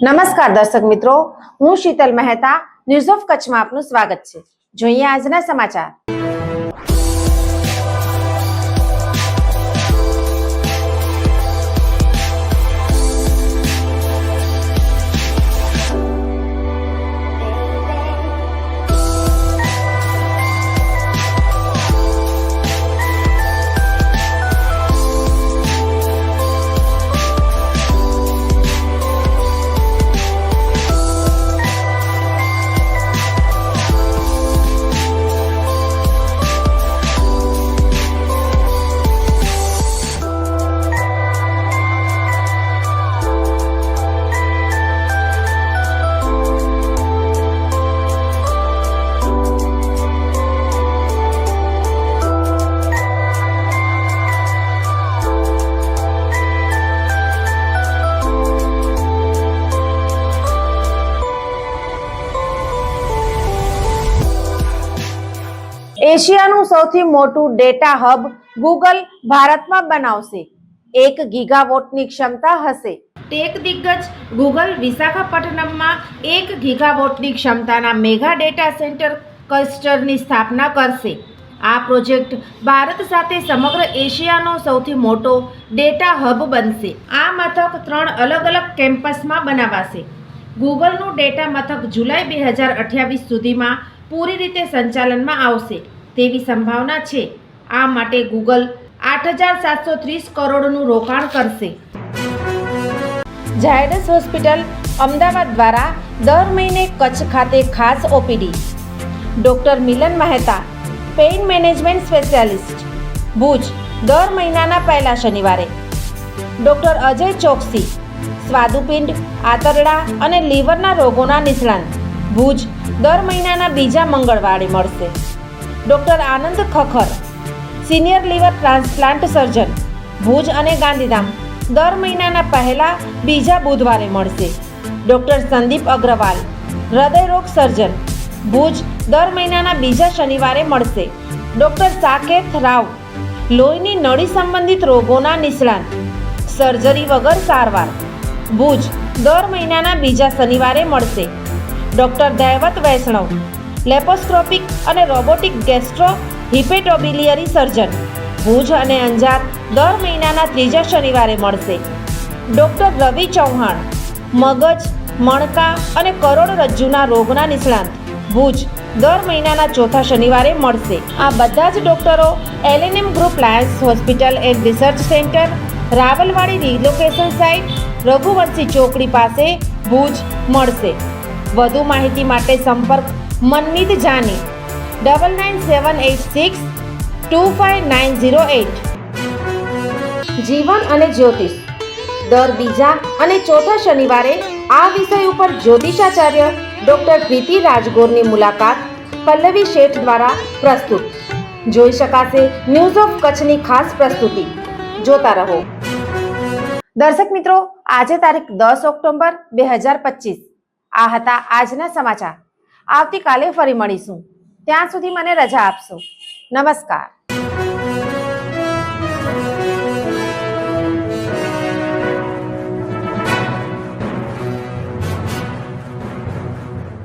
નમસ્કાર દર્શક મિત્રો, હું શીતલ મહેતા, ન્યૂઝ ઓફ કચ્છમાં આપનું સ્વાગત છે। જોઈએ આજના સમાચાર। એશિયાનું સૌથી મોટું ડેટા હબ ગૂગલ ભારતમાં બનાવશે। 1 ગીગાવોટની ક્ષમતા હશે। ટેક દિગ્ગજ ગૂગલ વિશાખાપટ્ટનમમાં 1 ગીગાવોટની ક્ષમતાના મેગા ડેટા સેન્ટર ક્લસ્ટરની સ્થાપના કરશે। આ પ્રોજેક્ટ ભારત સાથે સમગ્ર એશિયાનો સૌથી મોટો ડેટા હબ બનશે। આ મથક 3 અલગ અલગ કેમ્પસમાં બનાવાશે। ગૂગલનું ડેટા મથક જુલાઈ 2028 સુધીમાં પૂરી રીતે સંચાલનમાં આવશે તેવી સંભાવના છે। આ માટે ગૂગલ 8,730 કરોડનું રોકાણ કરશે। ઝાયડસ હોસ્પિટલ અમદાવાદ દ્વારા દર મહિને કચ્છ ખાતે ખાસ OPD. Doctor Milan Mehta, pain management specialist, Bhuj, દર મહિનાના પહેલા શનિવારે। ડોક્ટર અજય ચોકસી, સ્વાદુપિંડ, આંતરડા અને લીવરના રોગોના નિષ્ણાંત, ભુજ, દર મહિનાના બીજા મંગળવારે મળશે। Doctor Anand Khakhar, senior liver transplant surgeon, Bhuj અને ગાંધીધામ, દર મહિનાના પહેલા બીજા બુધવારે મળશે। ડોક્ટર સંદીપ અગ્રવાલ, હૃદયરોગ સર્જન, ભુજ, દર મહિનાના બીજા શનિવારે મળશે। ડોક્ટર સાકેત રાવ, લોહીની નળી સંબંધિત રોગોના નિષ્ણાંત, સર્જરી વગર સારવાર, ભુજ, દર મહિનાના બીજા શનિવારે મળશે। ડોક્ટર દૈવત વૈષ્ણવ, લેપોસ્કોપિક અને રોબોટિક ગેસ્ટ્રો હિપેટોબિલિયરી સર્જન, ભુજ અને અંજાર, દર મહિનાના ત્રીજા શનિવારે મળશે। ડોક્ટર રવિ ચૌહાણ, મગજ, મણકા અને કરોડરજ્જુના રોગના નિષ્ણાંત, ભુજ, દર મહિનાના ચોથા શનિવારે મળશે। આ બધા જ ડોક્ટરો LNM group Lions hospital and research centre, Rawalwadi relocation site, Raghuvanshi ચોકડી પાસે, ભુજ મળશે। વધુ માહિતી માટે સંપર્ક મનમીત જાની 9978625908। જીવન અને જ્યોતિષ, દર બીજા અને ચોથા શનિવારે આ વિષય ઉપર જ્યોતિષાચાર્ય ડોક્ટર પ્રીતિ રાજગોરની મુલાકાત પલ્લવી શેઠ દ્વારા પ્રસ્તુત। જોઈ શકાશે ન્યૂઝ ઓફ કચ્છની ખાસ પ્રસ્તુતિ। જોતા રહો। દર્શક મિત્રો, આજે તારીખ 10 ઓક્ટોબર 2025 આ હતા આજના સમાચાર। આવતીકાલે ફરી મળીશું, ત્યાં સુધી મને રજા આપશો। નમસ્કાર।